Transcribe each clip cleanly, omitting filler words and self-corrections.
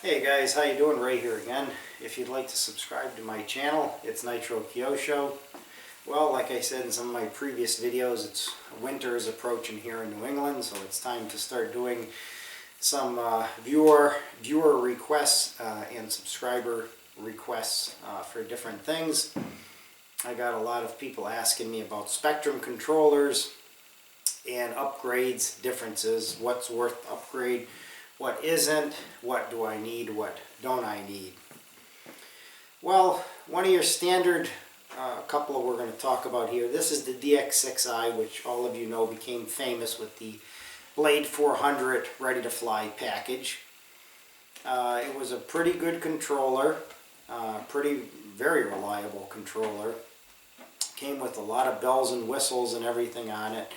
Hey guys, how you doing? Ray here again. If you'd like to subscribe to my channel, it's Nitro Kyosho. Well, like I said in some of my previous videos, winter is approaching here in New England, so it's time to start doing some viewer requests and subscriber requests for different things. I got a lot of people asking me about Spektrum controllers and upgrades, differences, what's worth upgrade, what isn't, what do I need, what don't I need. Well, one of your standard couple we're going to talk about here, this is the dx6i, which all of you know became famous with the Blade 400 Ready to Fly package. It was a pretty good controller, very reliable controller. Came with a lot of bells and whistles and everything on it.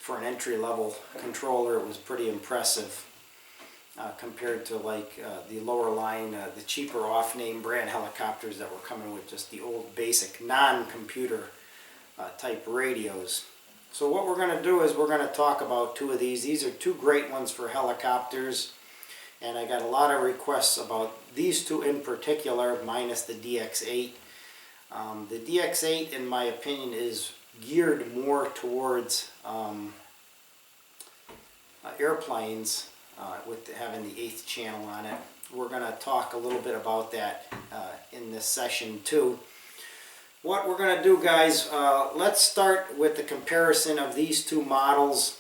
For an entry-level controller, it was pretty impressive compared to like the lower line, the cheaper off-name brand helicopters that were coming with just the old basic non-computer type radios. So what we're going to do is we're going to talk about two of these. These are two great ones for helicopters, and I got a lot of requests about these two in particular, minus the dx8. The dx8, in my opinion, is geared more towards airplanes with having the 8th channel on it. We're going to talk a little bit about that in this session too. What we're going to do, guys, let's start with the comparison of these two models.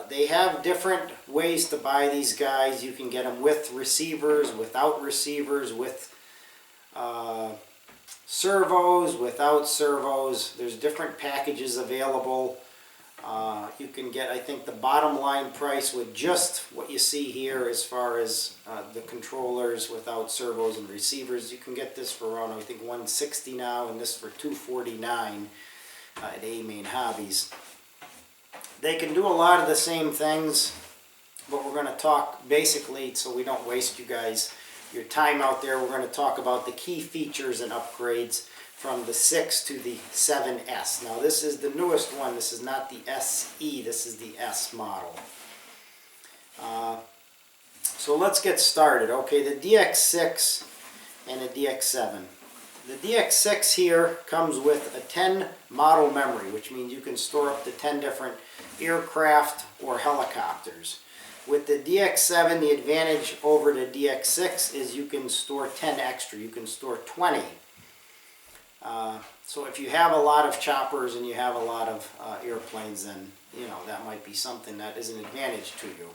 They have different ways to buy these guys. You can get them with receivers, without receivers, with servos, without servos. There's different packages available. You can get, I think, the bottom line price with just what you see here as far as the controllers without servos and receivers. You can get this for around, I think, $160 now, and this for $249 at A-Main Hobbies. They can do a lot of the same things, but we're going to talk basically, so we don't waste you guys your time out there, we're going to talk about the key features and upgrades from the 6 to the 7S. Now this is the newest one. This is not the SE, this is the S model. So let's get started. Okay, the DX6 and the DX7. The DX6 here comes with a 10 model memory, which means you can store up to 10 different aircraft or helicopters. With the DX7, the advantage over the DX6 is you can store 10 extra. You can store 20. So if you have a lot of choppers and you have a lot of airplanes, then you know that might be something that is an advantage to you.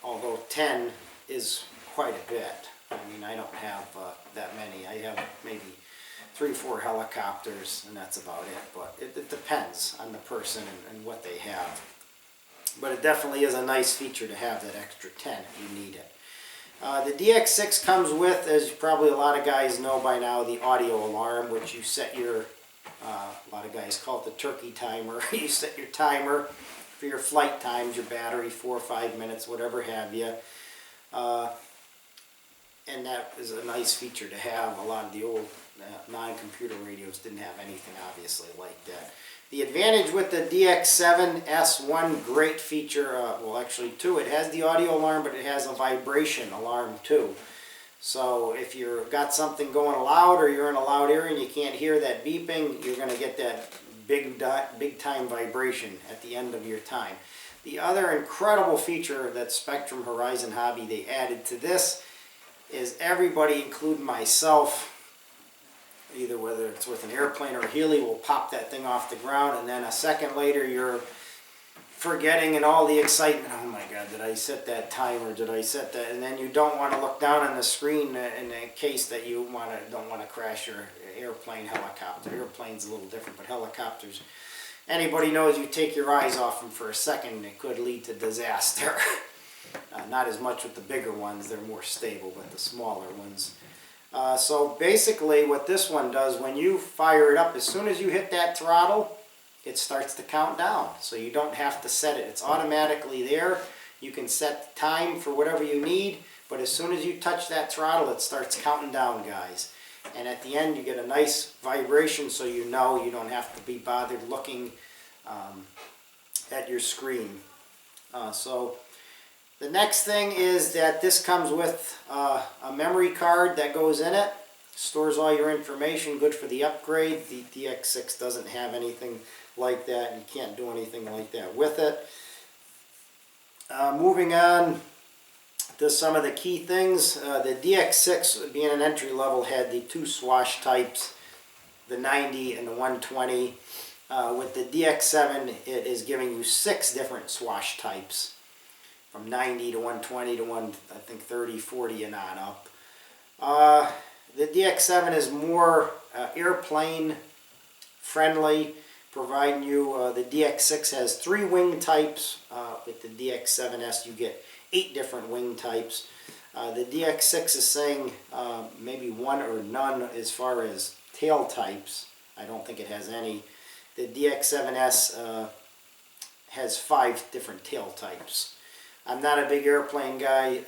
Although 10 is quite a bit. I mean, I don't have that many. I have maybe 3 or 4 helicopters, and that's about it. But it depends on the person and what they have. But it definitely is a nice feature to have that extra 10 if you need it. The DX6 comes with, as probably a lot of guys know by now, the audio alarm, which you set your, a lot of guys call it the turkey timer. You set your timer for your flight times, your battery, 4 or 5 minutes, whatever have you. And that is a nice feature to have. A lot of the old non-computer radios didn't have anything obviously like that. The advantage with the DX7S, one great feature, well actually two, it has the audio alarm, but it has a vibration alarm too. So if you've got something going loud or you're in a loud area and you can't hear that beeping, you're going to get that big time vibration at the end of your time. The other incredible feature that Spektrum Horizon Hobby they added to this is everybody, including myself, either whether it's with an airplane or a heli, will pop that thing off the ground, and then a second later you're forgetting in all the excitement, oh my god, did I set that timer, did I set that, and then you don't want to look down on the screen in case that you don't want to crash your airplane, helicopter. Airplane's a little different, but helicopters, anybody knows you take your eyes off them for a second, it could lead to disaster. Not as much with the bigger ones, they're more stable, but the smaller ones. So basically what this one does, when you fire it up, as soon as you hit that throttle, it starts to count down. So you don't have to set it. It's automatically there. You can set the time for whatever you need, but as soon as you touch that throttle, it starts counting down, guys. And at the end, you get a nice vibration, so you know you don't have to be bothered looking at your screen. So The next thing is that this comes with a memory card that goes in it. Stores all your information, good for the upgrade. The dx6 doesn't have anything like that, and you can't do anything like that with it. Moving on to some of the key things. The dx6, being an entry level, had the two swash types, the 90 and the 120. With the dx7, it is giving you 6 different swash types, from 90 to 120 to I think 30, 40 and on up. The dx7 is more airplane friendly, providing you, the dx6 has 3 wing types. With the dx7s you get 8 different wing types. The dx6 is saying maybe 1 or none as far as tail types. I don't think it has any. The dx7s has 5 different tail types. I'm not a big airplane guy,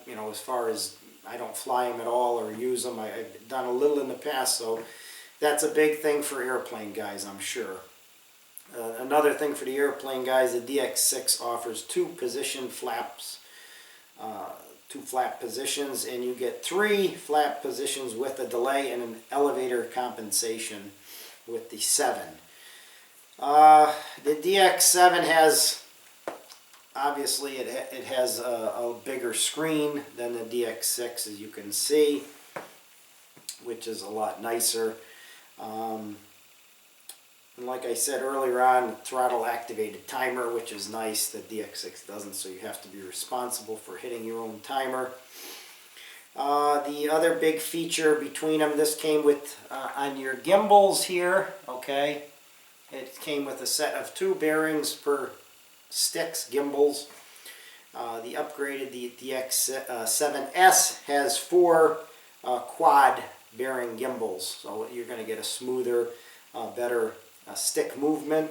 you know, as far as I don't fly them at all or use them. I've done a little in the past, so that's a big thing for airplane guys, I'm sure. Another thing for the airplane guys, the dx6 offers 2 position flaps, 2 flap positions, and you get 3 flap positions with a delay and an elevator compensation with the 7. The dx7 has, obviously it has a bigger screen than the dx6, as you can see, which is a lot nicer. And like I said earlier on, throttle activated timer, which is nice. The dx6 doesn't, so you have to be responsible for hitting your own timer. The other big feature between them, this came with on your gimbals here, okay? It came with a set of 2 bearings per sticks, gimbals. The upgraded dx7s has 4 quad bearing gimbals, so you're going to get a smoother, better stick movement.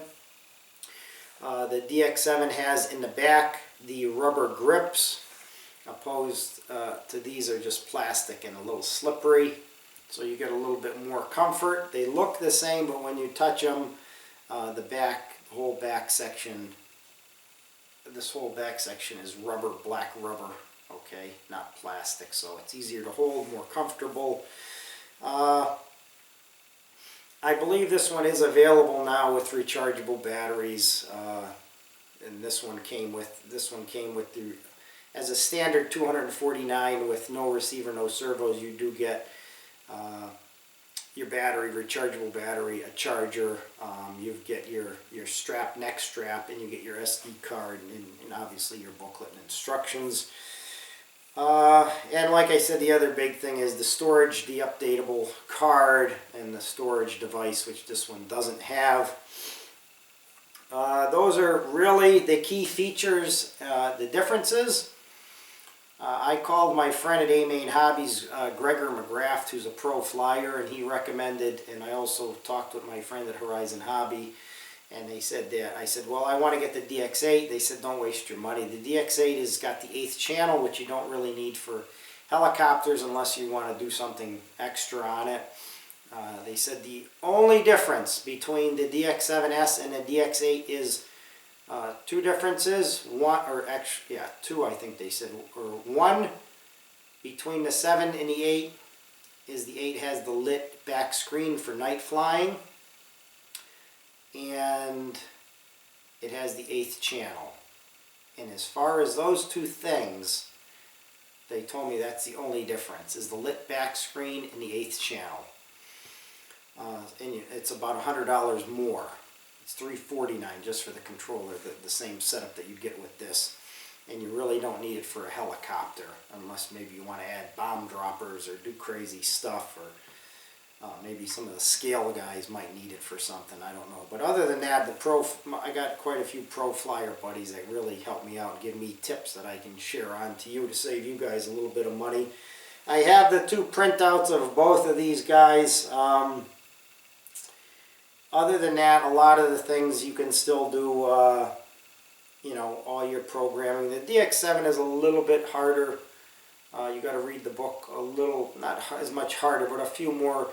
The dx7 has in the back the rubber grips, opposed to these are just plastic and a little slippery, so you get a little bit more comfort. They look the same, but when you touch them, the whole back section, this whole back section is rubber, black rubber, okay, not plastic, so it's easier to hold, more comfortable. I believe this one is available now with rechargeable batteries, and this one came with the, as a standard 249 with no receiver, no servos. You do get your battery, rechargeable battery, a charger. You get your strap, neck strap, and you get your SD card, and obviously your booklet and instructions. And like I said, the other big thing is the storage, the updatable card, and the storage device, which this one doesn't have. Those are really the key features, the differences. I called my friend at A-Main Hobbies, Gregor McGrath, who's a pro flyer, and he recommended, and I also talked with my friend at Horizon Hobby, and they said that, I said, well, I want to get the DX8. They said, don't waste your money. The DX8 has got the 8th channel, which you don't really need for helicopters unless you want to do something extra on it. They said the only difference between the DX7s and the DX8 is 2 differences. Two, I think they said. Or one, between the 7 and the 8 is the 8 has the lit back screen for night flying, and it has the 8th channel. And as far as those 2 things, they told me that's the only difference, is the lit back screen and the 8th channel. And it's about $100 more. It's $349 just for the controller, the same setup that you get with this. And you really don't need it for a helicopter, unless maybe you want to add bomb droppers or do crazy stuff, or maybe some of the scale guys might need it for something, I don't know. But other than that, I got quite a few pro flyer buddies that really help me out and give me tips that I can share on to you to save you guys a little bit of money. I have the 2 printouts of both of these guys. Other than that, a lot of the things you can still do, you know, all your programming. The DX7 is a little bit harder. You got to read the book a little, not as much harder, but a few more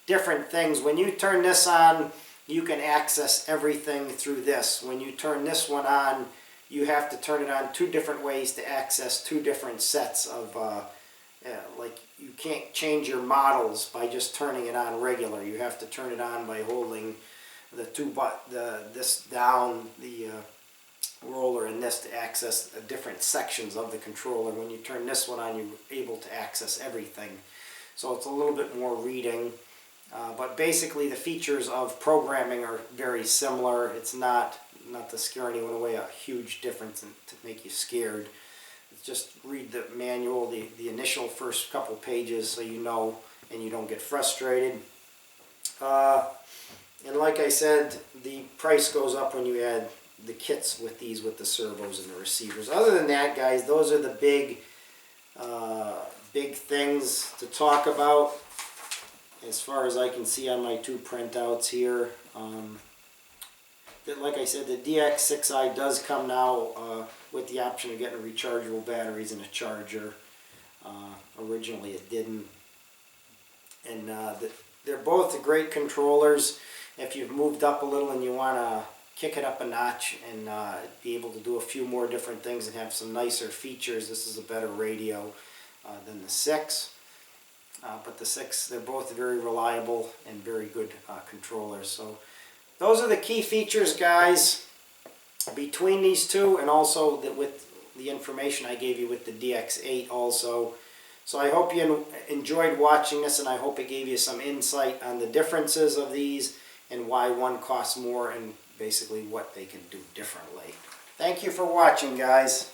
different things. When you turn this on, you can access everything through this. When you turn this one on, you have to turn it on 2 different ways to access 2 different sets of, like you can't change your models by just turning it on regular. You have to turn it on by holding this down, the roller and this, to access different sections of the controller. When you turn this one on, you're able to access everything. So it's a little bit more reading. But basically the features of programming are very similar. It's not to scare anyone away, a huge difference and to make you scared. It's just read the manual, the initial first couple pages, so you know and you don't get frustrated. And like I said, the price goes up when you add the kits with these, with the servos and the receivers. Other than that, guys, those are the big things to talk about as far as I can see on my 2 printouts here. Like I said, the dx6i does come now with the option of getting rechargeable batteries and a charger. Originally it didn't. And they're both great controllers. If you've moved up a little and you want to kick it up a notch and be able to do a few more different things and have some nicer features, this is a better radio than the 6. But the 6, they're both very reliable and very good controllers. So those are the key features, guys, between these 2, and also with the information I gave you with the dx8 also. So I hope you enjoyed watching this, and I hope it gave you some insight on the differences of these and why one costs more and basically what they can do differently. Thank you for watching, guys.